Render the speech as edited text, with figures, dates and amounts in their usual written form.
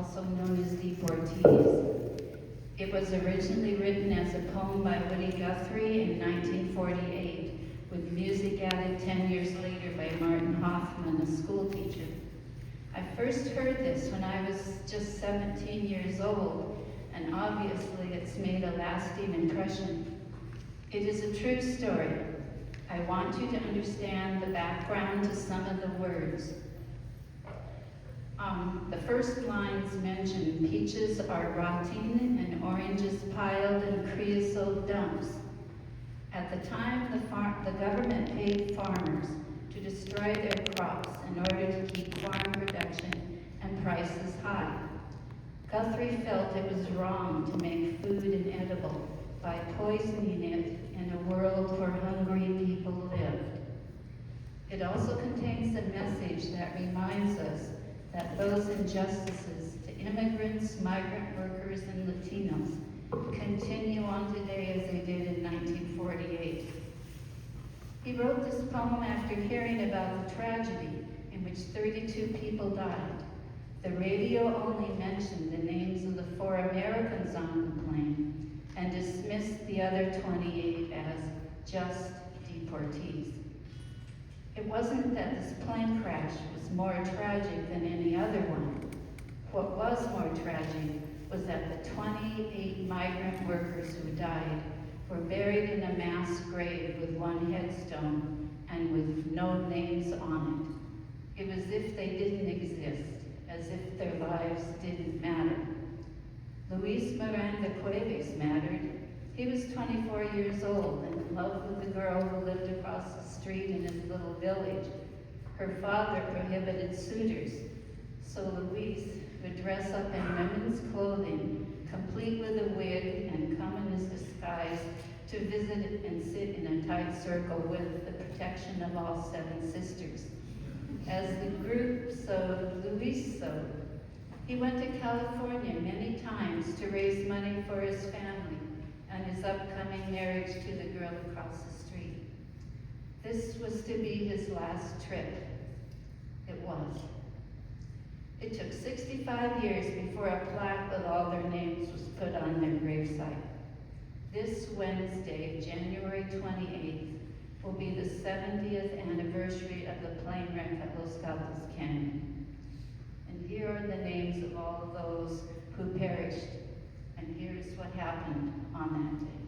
also known as Deportees. It was originally written as a poem by Guthrie in 1948, with music added 10 years later by Martin Hoffman, a school teacher. I first heard this when I was just 17 years old, and obviously it's made a lasting impression. It is a true story. I want you to understand the background to some of the words. The first lines mention peaches are rotting and oranges piled in creosote dumps. At the time, the government paid farmers to destroy their crops in order to keep farm production and prices high. Guthrie felt it was wrong to make food inedible by poisoning it in a world where hungry people lived. It also contains a message that reminds us that those injustices to immigrants, migrant workers, and Latinos continue on today as they did in 1948. He wrote this poem after hearing about the tragedy in which 32 people died. The radio only mentioned the names of the 4 Americans on the plane and dismissed the other 28 as just deportees. It wasn't that this plane crash was more tragic than any other one. What was more tragic was that the 28 migrant workers who died were buried in a mass grave with one headstone and with no names on it. It was as if they didn't exist, as if their lives didn't matter. Luis Miranda Cuevas mattered. He was 24 years old and in love with the girl who lived across the street in his little village. Her father prohibited suitors, so Luis would dress up in women's clothing, complete with a wig, and come in his disguise to visit and sit in a tight circle with the protection of all 7 sisters. As the group sewed, Luis sewed. He went to California many times to raise money for his family and his upcoming marriage to the girl across the street. This was to be his last trip. It was. It took 65 years before a plaque with all their names was put on their gravesite. This Wednesday, January 28th, will be the 70th anniversary of the plane wreck at Los Gatos Canyon. And here are the names of all those who perished, and here's what happened on that day.